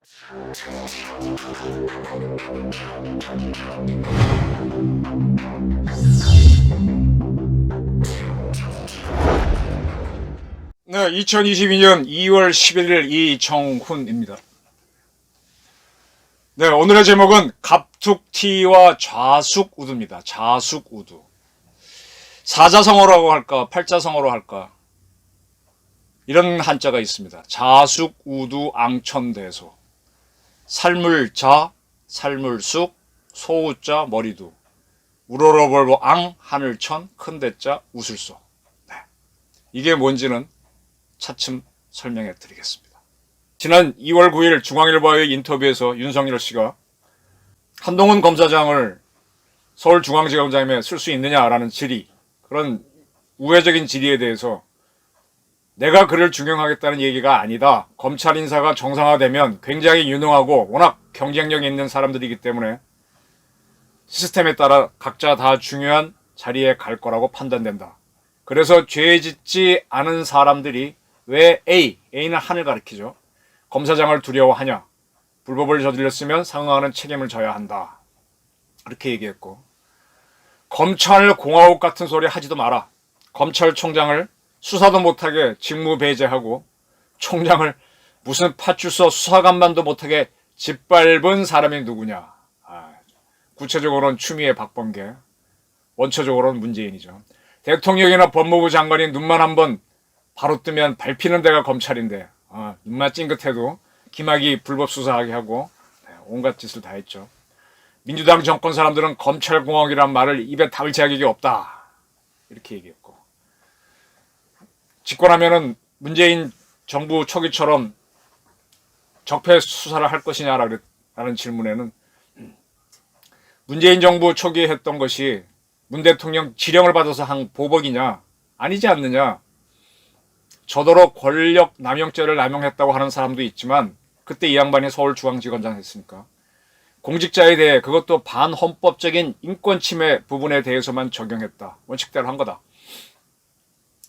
네, 2022년 2월 11일 이정훈입니다. 네, 오늘의 제목은 갑툭튀와 좌숙우두입니다. 좌숙우두. 사자성어라고 할까, 팔자성어로 할까, 이런 한자가 있습니다. 좌숙우두 앙천대소. 살물자, 살물숙, 소우자, 머리두. 우러러벌보 앙, 하늘천, 큰대자, 우술소. 네. 이게 뭔지는 차츰 설명해 드리겠습니다. 지난 2월 9일 중앙일보의 인터뷰에서 윤석열 씨가 한동훈 검사장을 서울중앙지검장에 쓸 수 있느냐라는 질의, 그런 우회적인 질의에 대해서 내가 그를 중용하겠다는 얘기가 아니다. 검찰 인사가 정상화되면 굉장히 유능하고 워낙 경쟁력이 있는 사람들이기 때문에 시스템에 따라 각자 다 중요한 자리에 갈 거라고 판단된다. 그래서 죄 짓지 않은 사람들이 왜 A는 한을 가리키죠. 검사장을 두려워하냐. 불법을 저질렀으면 상응하는 책임을 져야 한다. 그렇게 얘기했고, 검찰 공화국 같은 소리 하지도 마라. 검찰총장을 수사도 못하게 직무 배제하고 총장을 무슨 파출소 수사관만도 못하게 짓밟은 사람이 누구냐. 구체적으로는 추미애, 박범계, 원초적으로는 문재인이죠. 대통령이나 법무부 장관이 눈만 한번 바로 뜨면 밟히는 데가 검찰인데, 눈만 찡긋해도 김학이 불법 수사하게 하고 온갖 짓을 다 했죠. 민주당 정권 사람들은 검찰공화국이란 말을 입에 담을 자격이 없다. 이렇게 얘기했고, 집권하면은 문재인 정부 초기처럼 적폐 수사를 할 것이냐라는 질문에는 문재인 정부 초기에 했던 것이 문 대통령 지령을 받아서 한 보복이냐? 아니지 않느냐? 저더러 권력 남용죄를 남용했다고 하는 사람도 있지만 그때 이 양반이 서울중앙지검장 했으니까 공직자에 대해 그것도 반헌법적인 인권 침해 부분에 대해서만 적용했다. 원칙대로 한 거다.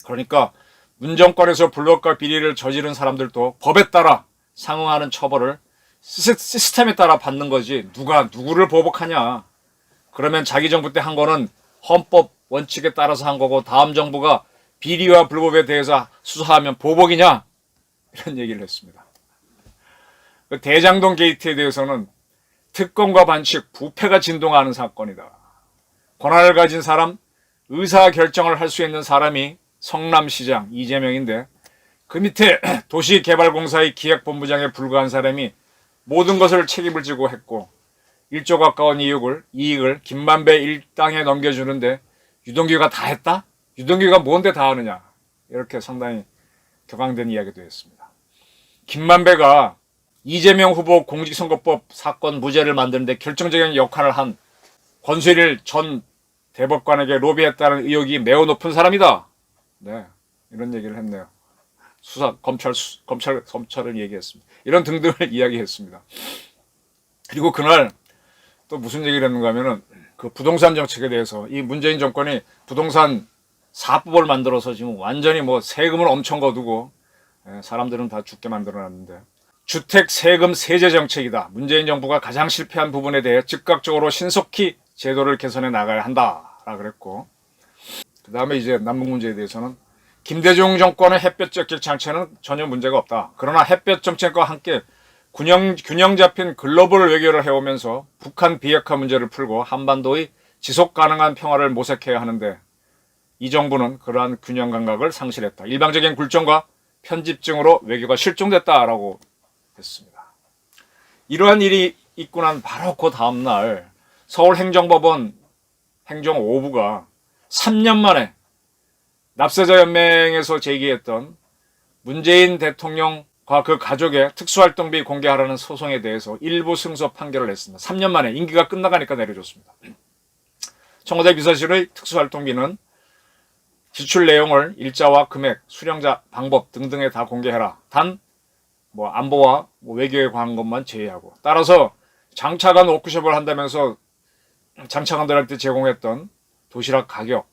그러니까 문정권에서 불법과 비리를 저지른 사람들도 법에 따라 상응하는 처벌을 시스템에 따라 받는 거지 누가 누구를 보복하냐. 그러면 자기 정부 때 한 거는 헌법 원칙에 따라서 한 거고 다음 정부가 비리와 불법에 대해서 수사하면 보복이냐? 이런 얘기를 했습니다. 대장동 게이트에 대해서는 특검과 반칙, 부패가 진동하는 사건이다. 권한을 가진 사람, 의사결정을 할 수 있는 사람이 성남시장 이재명인데 그 밑에 도시개발공사의 기획본부장에 불과한 사람이 모든 것을 책임을 지고 했고 1조 가까운 이익을 김만배 일당에 넘겨주는데 유동규가 다 했다? 유동규가 뭔데 다 하느냐? 이렇게 상당히 격앙된 이야기도 했습니다. 김만배가 이재명 후보 공직선거법 사건 무죄를 만드는데 결정적인 역할을 한 권수일 전 대법관에게 로비했다는 의혹이 매우 높은 사람이다. 네, 이런 얘기를 했네요. 검찰을 얘기했습니다. 이런 등등을 이야기했습니다. 그리고 그날 또 무슨 얘기를 했는가 하면은 그 부동산 정책에 대해서 이 문재인 정권이 부동산 사법을 만들어서 지금 완전히 뭐 세금을 엄청 거두고 사람들은 다 죽게 만들어놨는데 주택 세금 세제 정책이다. 문재인 정부가 가장 실패한 부분에 대해 즉각적으로 신속히 제도를 개선해 나가야 한다라 그랬고, 그 다음에 이제 남북 문제에 대해서는 김대중 정권의 햇볕 쬐길 장치는 전혀 문제가 없다. 그러나 햇볕 정책과 함께 균형 잡힌 글로벌 외교를 해오면서 북한 비핵화 문제를 풀고 한반도의 지속 가능한 평화를 모색해야 하는데 이 정부는 그러한 균형 감각을 상실했다. 일방적인 굴종과 편집증으로 외교가 실종됐다라고 했습니다. 이러한 일이 있고 난 바로 그 다음날 서울행정법원 행정 5부가 3년 만에 납세자연맹에서 제기했던 문재인 대통령과 그 가족의 특수활동비 공개하라는 소송에 대해서 일부 승소 판결을 냈습니다. 3년 만에 임기가 끝나가니까 내려줬습니다. 청와대 비서실의 특수활동비는 지출 내용을 일자와 금액, 수령자, 방법 등등에 다 공개해라. 단 뭐 안보와 외교에 관한 것만 제외하고. 따라서 장차관 워크숍을 한다면서 장차관들한테 제공했던 도시락 가격,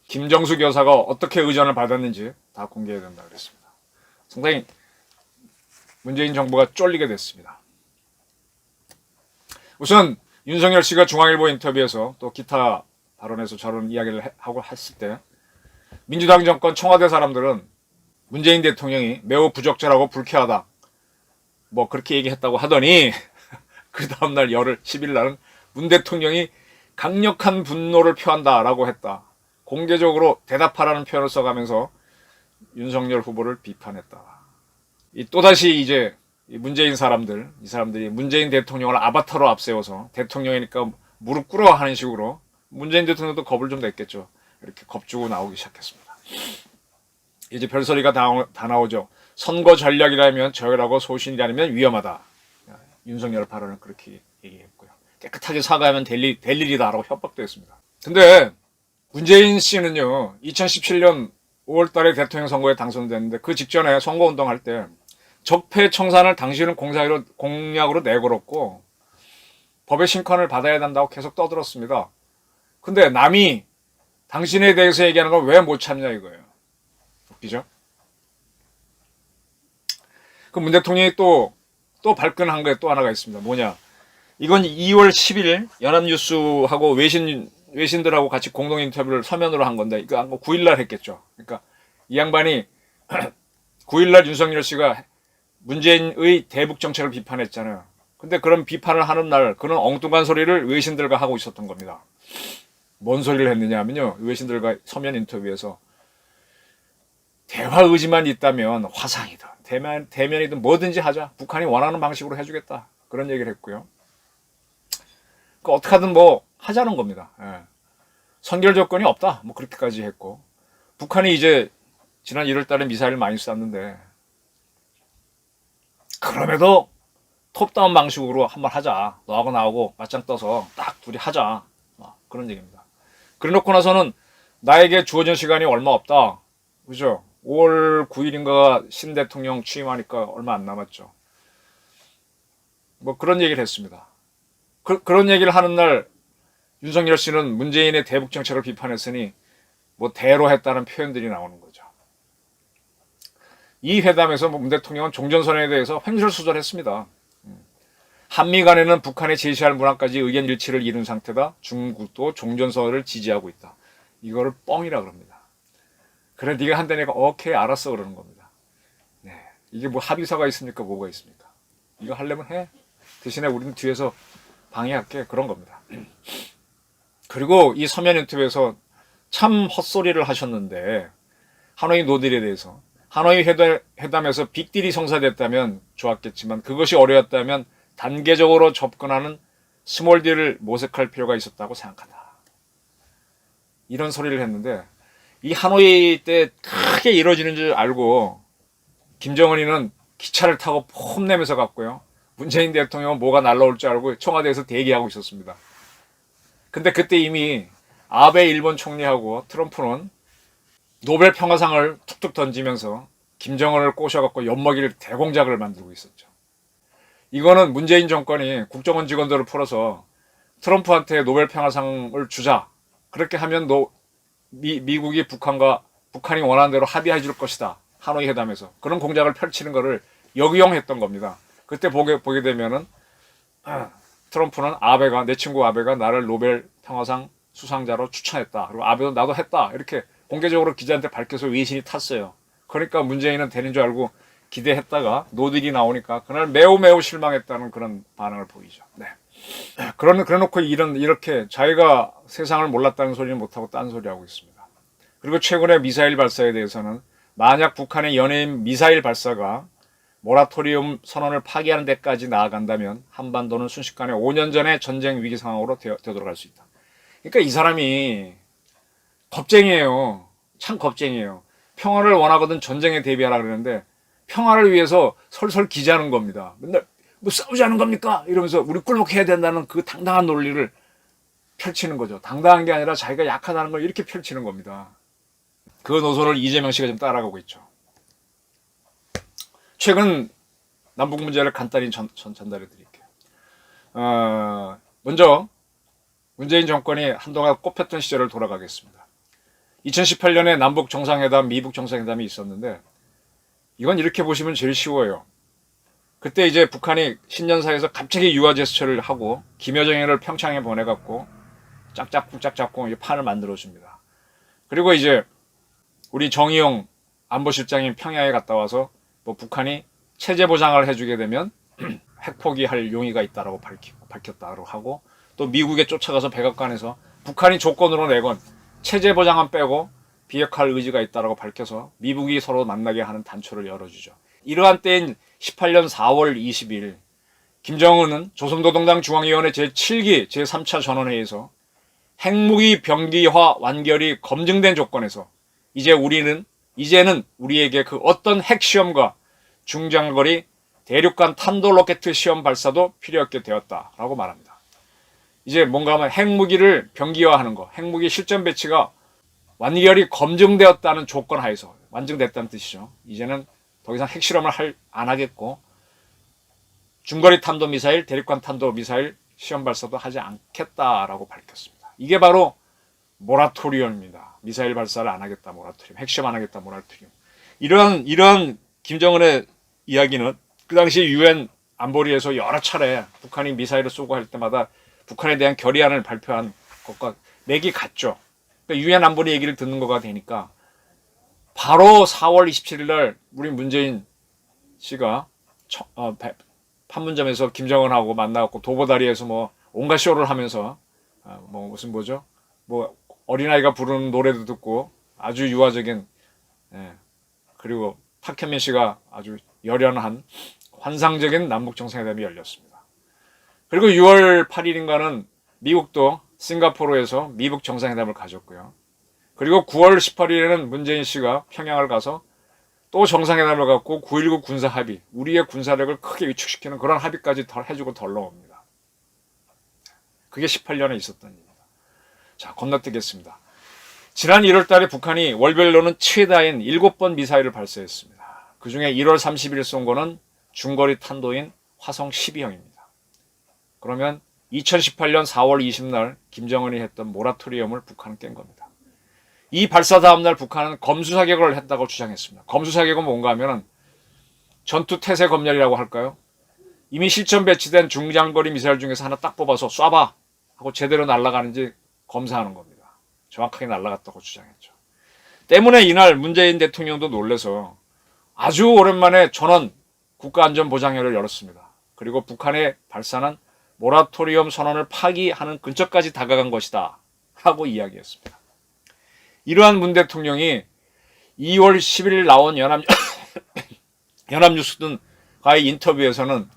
김정숙 여사가 어떻게 의전을 받았는지 다 공개해야 된다 그랬습니다. 상당히 문재인 정부가 쫄리게 됐습니다. 우선 윤석열 씨가 중앙일보 인터뷰에서 또 기타 발언에서 저런 이야기를 하고 했을 때 민주당 정권 청와대 사람들은 문재인 대통령이 매우 부적절하고 불쾌하다 뭐 그렇게 얘기했다고 하더니 그 다음날 열흘 10일 날은 문 대통령이 강력한 분노를 표한다라고 했다. 공개적으로 대답하라는 표현을 써가면서 윤석열 후보를 비판했다. 또다시 이제 문재인 사람들, 이 사람들이 문재인 대통령을 아바타로 앞세워서 대통령이니까 무릎 꿇어 하는 식으로 문재인 대통령도 겁을 좀 냈겠죠. 이렇게 겁주고 나오기 시작했습니다. 이제 별소리가 다 나오죠. 선거 전략이라면 저열하고 소신이라면 위험하다. 윤석열 발언을 그렇게 얘기했고요. 깨끗하게 사과하면 될 일이다라고 협박도 했습니다. 근데 문재인 씨는요, 2017년 5월 달에 대통령 선거에 당선됐는데 그 직전에 선거운동할 때 적폐청산을 당시에는 공약으로 내걸었고 법의 신권을 받아야 된다고 계속 떠들었습니다. 근데 남이 당신에 대해서 얘기하는 걸 왜 못 참냐 이거예요. 웃기죠? 그 문 대통령이 또 발끈한 게 또 하나가 있습니다. 뭐냐? 이건 2월 10일 연합뉴스하고 외신들하고 같이 공동 인터뷰를 서면으로 한 건데 이거 9일날 했겠죠. 그러니까 이 양반이 9일날 윤석열 씨가 문재인의 대북 정책을 비판했잖아요. 근데 그런 비판을 하는 날 그런 엉뚱한 소리를 외신들과 하고 있었던 겁니다. 뭔 소리를 했느냐 하면요. 외신들과 서면 인터뷰에서 대화 의지만 있다면 화상이든 대면이든 뭐든지 하자. 북한이 원하는 방식으로 해주겠다. 그런 얘기를 했고요. 그러니까 어떻게 하든 뭐 하자는 겁니다. 예. 선결 조건이 없다. 뭐 그렇게까지 했고 북한이 이제 지난 1월 달에 미사일을 많이 쐈는데 그럼에도 톱다운 방식으로 한번 하자. 너하고 나하고 맞짱 떠서 딱 둘이 하자. 그런 얘기입니다. 그래 놓고 나서는 나에게 주어진 시간이 얼마 없다. 그죠? 5월 9일인가 신 대통령 취임하니까 얼마 안 남았죠. 뭐 그런 얘기를 했습니다. 그런 얘기를 하는 날 윤석열 씨는 문재인의 대북 정책을 비판했으니 뭐 대로 했다는 표현들이 나오는 거죠. 이 회담에서 문 대통령은 종전선언에 대해서 횡설수설했습니다. 한미 간에는 북한이 제시할 문항까지 의견 일치를 이룬 상태다. 중국도 종전선언을 지지하고 있다. 이거를 뻥이라 그럽니다. 그래 네가 한다니까 오케이 알았어 그러는 겁니다. 네, 이게 뭐 합의서가 있습니까? 뭐가 있습니까? 이거 하려면 해. 대신에 우리는 뒤에서 방해할게. 그런 겁니다. 그리고 이 서면 인터뷰에서 참 헛소리를 하셨는데 하노이 노딜에 대해서 하노이 회담에서 빅딜이 성사됐다면 좋았겠지만 그것이 어려웠다면 단계적으로 접근하는 스몰딜을 모색할 필요가 있었다고 생각한다. 이런 소리를 했는데 이 하노이 때 크게 이루어지는 줄 알고 김정은이는 기차를 타고 폼내면서 갔고요. 문재인 대통령은 뭐가 날라올 줄 알고 청와대에서 대기하고 있었습니다. 근데 그때 이미 아베 일본 총리하고 트럼프는 노벨 평화상을 툭툭 던지면서 김정은을 꼬셔갖고 엿먹이를 대공작을 만들고 있었죠. 이거는 문재인 정권이 국정원 직원들을 풀어서 트럼프한테 노벨 평화상을 주자. 그렇게 하면 미국이 북한이 원하는 대로 합의해 줄 것이다. 하노이 회담에서. 그런 공작을 펼치는 거를 역이용했던 겁니다. 그때 보게 되면은 트럼프는 내 친구 아베가 나를 노벨 평화상 수상자로 추천했다. 그리고 아베도 나도 했다. 이렇게 공개적으로 기자한테 밝혀서 외신이 tas어요. 그러니까 문재인은 되는 줄 알고 기대했다가 노딜이 나오니까 그날 매우 실망했다는 그런 반응을 보이죠. 네. 그래놓고 이렇게 자기가 세상을 몰랐다는 소리는 못하고 딴소리 하고 있습니다. 그리고 최근에 미사일 발사에 대해서는 만약 북한의 연해인 미사일 발사가 모라토리움 선언을 파기하는 데까지 나아간다면 한반도는 순식간에 5년 전의 전쟁 위기 상황으로 되돌아갈 수 있다. 그러니까 이 사람이 겁쟁이에요. 참 겁쟁이에요. 평화를 원하거든 전쟁에 대비하라 그러는데 평화를 위해서 설설 기자는 겁니다. 맨날 뭐 싸우지 않은 겁니까? 이러면서 우리 꿀먹해야 된다는 그 당당한 논리를 펼치는 거죠. 당당한 게 아니라 자기가 약하다는 걸 이렇게 펼치는 겁니다. 그 노선을 이재명 씨가 좀 따라가고 있죠. 최근 남북 문제를 간단히 전달해 드릴게요. 먼저 문재인 정권이 한동안 꼽혔던 시절을 돌아가겠습니다. 2018년에 남북 정상회담, 미북 정상회담이 있었는데 이건 이렇게 보시면 제일 쉬워요. 그때 이제 북한이 신년사에서 갑자기 유화 제스처를 하고 김여정을 평창에 보내갖고 짝짝꿍 판을 만들어줍니다. 그리고 이제 우리 정의용 안보실장이 평양에 갔다 와서 뭐 북한이 체제 보장을 해주게 되면 핵 포기할 용의가 있다라고 밝혔다고 하고, 또 미국에 쫓아가서 백악관에서 북한이 조건으로 내건 체제 보장은 빼고 비핵화할 의지가 있다라고 밝혀서 미국이 서로 만나게 하는 단초를 열어주죠. 이러한 때인 18년 4월 20일 김정은은 조선노동당 중앙위원회 제7기 제3차 전원회의에서 핵무기 병기화 완결이 검증된 조건에서 이제는 우리에게 그 어떤 핵시험과 중장거리 대륙간 탄도로켓 시험 발사도 필요 없게 되었다라고 말합니다. 이제 뭔가 하면 핵무기를 병기화하는 거, 핵무기 실전 배치가 완결이 검증되었다는 조건 하에서, 완증됐다는 뜻이죠. 이제는 더 이상 핵실험을 안 하겠고 중거리 탄도미사일, 대륙간 탄도미사일 시험 발사도 하지 않겠다라고 밝혔습니다. 이게 바로 모라토리엄입니다. 미사일 발사를 안 하겠다, 모라토리엄. 핵시험 안 하겠다, 모라토리엄. 이런 김정은의 이야기는 그 당시 유엔 안보리에서 여러 차례 북한이 미사일을 쏘고 할 때마다 북한에 대한 결의안을 발표한 것과 맥이 같죠. 그러니까 유엔 안보리 얘기를 듣는 거가 되니까 바로 4월 27일 날 우리 문재인 씨가 판문점에서 김정은하고 만나갖고 도보다리에서 뭐 온갖 쇼를 하면서 뭐 어린아이가 부르는 노래도 듣고 아주 유화적인, 그리고 탁현민 씨가 아주 열연한 환상적인 남북 정상회담이 열렸습니다. 그리고 6월 8일인가는 미국도 싱가포르에서 미북 정상회담을 가졌고요. 그리고 9월 18일에는 문재인 씨가 평양을 가서 또 정상회담을 갖고 9.19 군사 합의, 우리의 군사력을 크게 위축시키는 그런 합의까지 해주고 덜러옵니다. 그게 18년에 있었던 일입니다. 자, 건너뛰겠습니다. 지난 1월 달에 북한이 월별로는 최다인 7번 미사일을 발사했습니다. 그 중에 1월 30일 쏜 거는 중거리 탄도인 화성 12형입니다. 그러면 2018년 4월 20날 김정은이 했던 모라토리엄을 북한은 깬 겁니다. 이 발사 다음날 북한은 검수사격을 했다고 주장했습니다. 검수사격은 뭔가 하면은 전투 태세 검열이라고 할까요? 이미 실전 배치된 중장거리 미사일 중에서 하나 딱 뽑아서 쏴봐 하고 제대로 날아가는지 검사하는 겁니다. 정확하게 날아갔다고 주장했죠. 때문에 이날 문재인 대통령도 놀라서 아주 오랜만에 전원 국가안전보장회를 열었습니다. 그리고 북한의 발사는 모라토리엄 선언을 파기하는 근처까지 다가간 것이다 하고 이야기했습니다. 이러한 문 대통령이 2월 10일 나온 연합뉴스 등과의 인터뷰에서는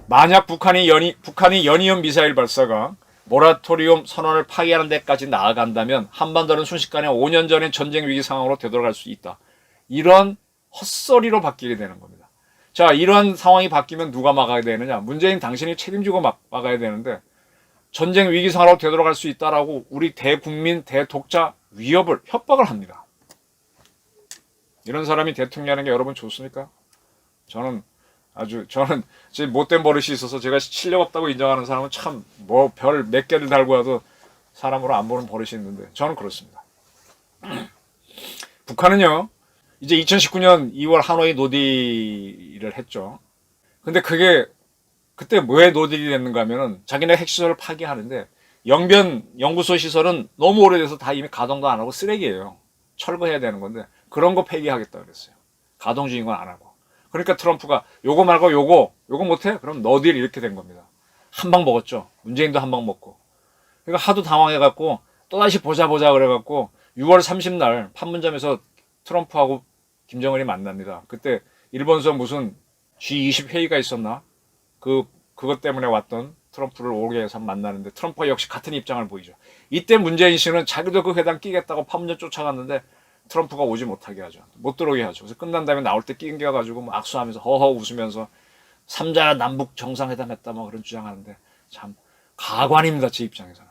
만약 북한이 연이은 미사일 발사가 모라토리엄 선언을 파기하는 데까지 나아간다면 한반도는 순식간에 5년 전의 전쟁 위기 상황으로 되돌아갈 수 있다. 이런 헛소리로 바뀌게 되는 겁니다. 자, 이런 상황이 바뀌면 누가 막아야 되느냐? 문재인 당신이 책임지고 막아야 되는데 전쟁 위기 상황으로 되돌아갈 수 있다라고 우리 대국민, 대독자 위협을, 협박을 합니다. 이런 사람이 대통령하는 게 여러분 좋습니까? 저는 제 못된 버릇이 있어서 제가 실력 없다고 인정하는 사람은 참 뭐 별 몇 개를 달고 와도 사람으로 안 보는 버릇이 있는데 저는 그렇습니다. 북한은요, 이제 2019년 2월 하노이 노딜을 했죠. 근데 그때 왜 노딜이 됐는가 하면은 자기네 핵시설을 파기하는데 영변 연구소 시설은 너무 오래돼서 다 이미 가동도 안 하고 쓰레기예요. 철거해야 되는 건데 그런 거 폐기하겠다 그랬어요. 가동 중인 건 안 하고. 그러니까 트럼프가 요거 말고 요거 못해? 그럼 너딜 이렇게 된 겁니다. 한 방 먹었죠. 문재인도 한 방 먹고. 그러니까 하도 당황해갖고 또다시 보자 그래갖고 6월 30날 판문점에서 트럼프하고 김정은이 만납니다. 그때 일본서 무슨 G20 회의가 있었나? 그것 때문에 왔던 트럼프를 오게 해서 만나는데 트럼프가 역시 같은 입장을 보이죠. 이때 문재인 씨는 자기도 그 회담 끼겠다고 판문점 쫓아갔는데 트럼프가 오지 못하게 하죠. 못 들어오게 하죠. 그래서 끝난 다음에 나올 때 낑겨가지고 막 악수하면서 허허 웃으면서 3자 남북 정상회담 했다 뭐 그런 주장하는데 참 가관입니다. 제 입장에서는.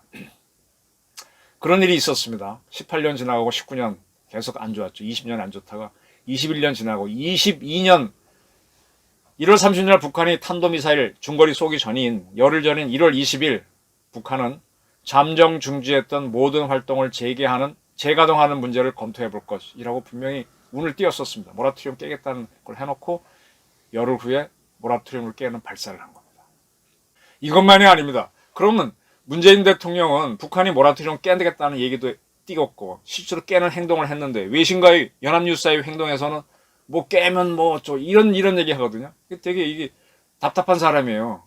그런 일이 있었습니다. 18년 지나가고 19년 계속 안 좋았죠. 20년 안 좋다가 21년 지나고 22년 1월 30일 북한이 탄도미사일 중거리 쏘기 전인 열흘 전인 1월 20일 북한은 잠정 중지했던 모든 활동을 재가동하는 문제를 검토해 볼 것이라고 분명히 운을 띄웠었습니다. 모라토리엄 깨겠다는 걸 해놓고 열흘 후에 모라토리움을 깨는 발사를 한 겁니다. 이것만이 아닙니다. 그러면 문재인 대통령은 북한이 모라토리움 깨겠다는 얘기도 띄웠고 실제로 깨는 행동을 했는데 외신과의 연합뉴스와의 행동에서는 뭐 깨면 뭐 이런 얘기 하거든요. 되게 이게 답답한 사람이에요.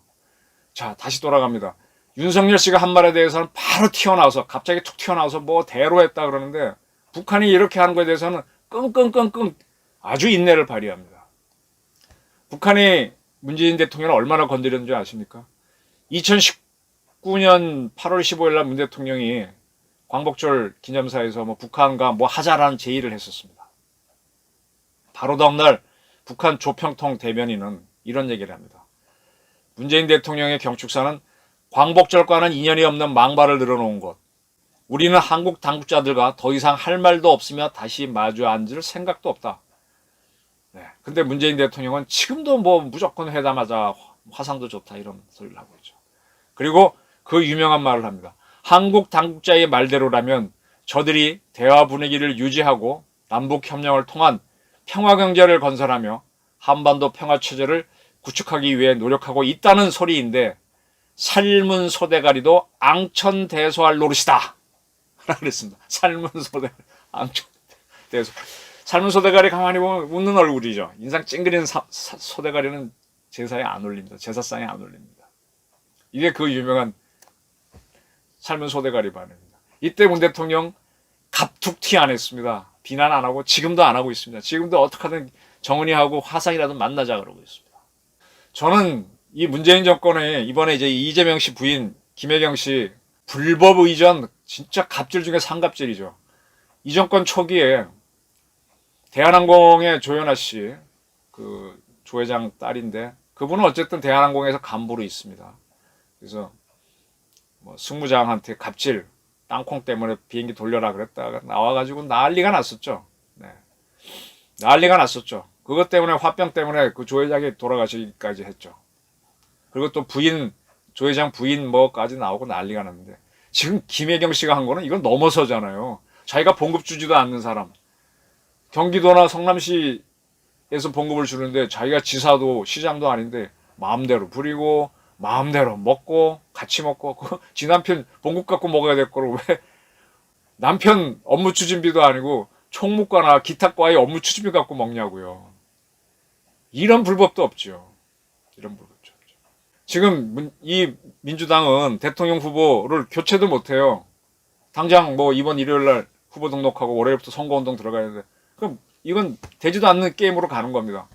자, 다시 돌아갑니다. 윤석열 씨가 한 말에 대해서는 바로 튀어나와서 갑자기 툭 튀어나와서 뭐 대로했다 그러는데 북한이 이렇게 하는 거에 대해서는 끙끙끙끙 아주 인내를 발휘합니다. 북한이 문재인 대통령을 얼마나 건드렸는지 아십니까? 2019년 8월 15일 날 문 대통령이 광복절 기념사에서 뭐 북한과 뭐 하자라는 제의를 했었습니다. 바로 다음날 북한 조평통 대변인은 이런 얘기를 합니다. 문재인 대통령의 경축사는 광복절과는 인연이 없는 망발을 늘어놓은 것. 우리는 한국 당국자들과 더 이상 할 말도 없으며 다시 마주 앉을 생각도 없다. 네. 근데 문재인 대통령은 지금도 뭐 무조건 회담하자, 화상도 좋다 이런 소리를 하고 있죠. 그리고 그 유명한 말을 합니다. 한국 당국자의 말대로라면 저들이 대화 분위기를 유지하고 남북협력을 통한 평화경제를 건설하며 한반도 평화체제를 구축하기 위해 노력하고 있다는 소리인데 삶은 소대가리도 앙천대소할 노릇이다. 그랬습니다. 삶은 소대가리, 앙천대소. 삶은 소대가리 가만히 보면 웃는 얼굴이죠. 인상 찡그리는 소대가리는 제사에 안 올립니다. 제사상에 안 올립니다. 이게 그 유명한 삶은 소대가리 반응입니다. 이때 문 대통령 갑툭튀 안 했습니다. 비난 안 하고 지금도 안 하고 있습니다. 지금도 어떻게든 정은이하고 화상이라도 만나자 그러고 있습니다. 저는 이 문재인 정권에 이번에 이제 이재명 씨 부인 김혜경 씨 불법 의전 진짜 갑질 중에 상갑질이죠. 이 정권 초기에 대한항공의 조연아 씨, 그 조 회장 딸인데 그분은 어쨌든 대한항공에서 간부로 있습니다. 그래서 뭐 승무장한테 갑질 땅콩 때문에 비행기 돌려라 그랬다가 나와가지고 난리가 났었죠. 네. 난리가 났었죠. 그것 때문에 화병 때문에 그 조 회장이 돌아가시기까지 했죠. 그리고 또 부인 조 회장 부인 뭐까지 나오고 난리가 났는데 지금 김혜경 씨가 한 거는 이건 넘어서잖아요. 자기가 봉급 주지도 않는 사람. 경기도나 성남시에서 봉급을 주는데 자기가 지사도 시장도 아닌데 마음대로 부리고 마음대로 먹고 같이 먹고 지 남편 봉급 갖고 먹어야 될 거로 왜 남편 업무 추진비도 아니고 총무과나 기타과의 업무 추진비 갖고 먹냐고요. 이런 불법도 없죠. 이런 불법도 없죠. 지금 이 민주당은 대통령 후보를 교체도 못해요. 당장 뭐 이번 일요일 날 후보 등록하고 월요일부터 선거운동 들어가야 되는데 그럼 이건 되지도 않는 게임으로 가는 겁니다.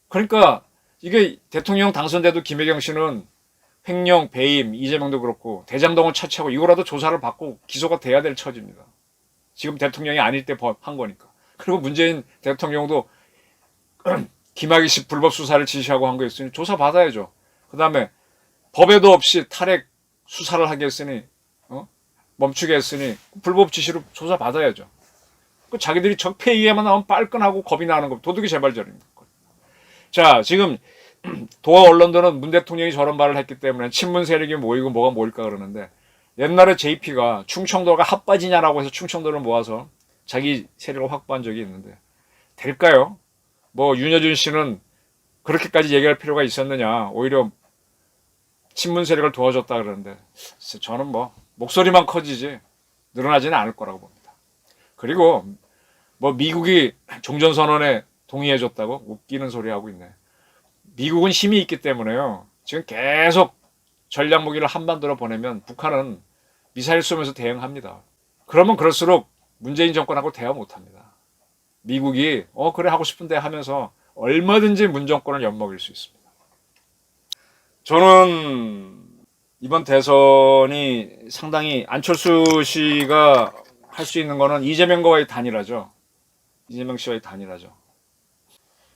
그러니까 이게 대통령 당선돼도 김혜경 씨는 횡령, 배임, 이재명도 그렇고 대장동을 차치하고 이거라도 조사를 받고 기소가 돼야 될 처지입니다. 지금 대통령이 아닐 때 한 거니까. 그리고 문재인 대통령도 김학의 씨 불법 수사를 지시하고 한 거 있으니 조사 받아야죠. 그 다음에 법에도 없이 탈핵 수사를 하게 했으니 멈추게 했으니 불법 지시로 조사 받아야죠. 그 자기들이 적폐의회만 나오면 빨끈하고 겁이 나는 거 도둑이 재발절입니다. 자, 지금 도어 언론들은 문 대통령이 저런 말을 했기 때문에 친문 세력이 모이고 뭐가 모일까 그러는데 옛날에 JP가 충청도가 핫바지냐라고 해서 충청도를 모아서 자기 세력을 확보한 적이 있는데 될까요? 뭐 윤여준 씨는 그렇게까지 얘기할 필요가 있었느냐. 오히려 친문 세력을 도와줬다 그러는데 저는 뭐 목소리만 커지지 늘어나지는 않을 거라고 봅니다. 그리고 뭐 미국이 종전선언에 동의해줬다고 웃기는 소리 하고 있네. 미국은 힘이 있기 때문에요. 지금 계속 전략 무기를 한반도로 보내면 북한은 미사일 쏘면서 대응합니다. 그러면 그럴수록 문재인 정권하고 대화 못합니다. 미국이 그래 하고 싶은데 하면서 얼마든지 문 정권을 엿먹일 수 있습니다. 저는 이번 대선이 상당히 안철수 씨가 할 수 있는 거는 이재명과의 단일화죠. 이재명 씨와의 단일화죠.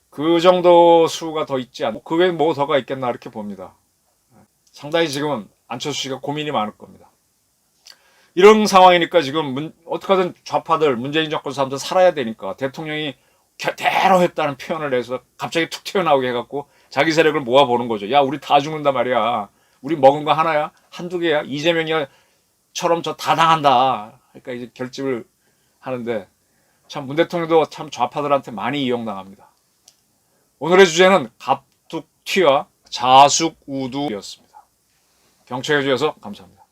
그 정도 수가 더 있지 않고 그 외에 뭐 더가 있겠나 이렇게 봅니다. 상당히 지금 안철수 씨가 고민이 많을 겁니다. 이런 상황이니까 지금 어떻게든 좌파들 문재인 정권 사람들 살아야 되니까 대통령이 대로 했다는 표현을 해서 갑자기 툭 튀어나오게 해갖고 자기 세력을 모아보는 거죠. 야 우리 다 죽는다 말이야. 우리 먹은 거 하나야? 한두 개야? 이재명이처럼 저 다 당한다. 그러니까 이제 결집을 하는데 참 문 대통령도 참 좌파들한테 많이 이용당합니다. 오늘의 주제는 튀와 자숙우두였습니다. 경청해 주셔서 감사합니다.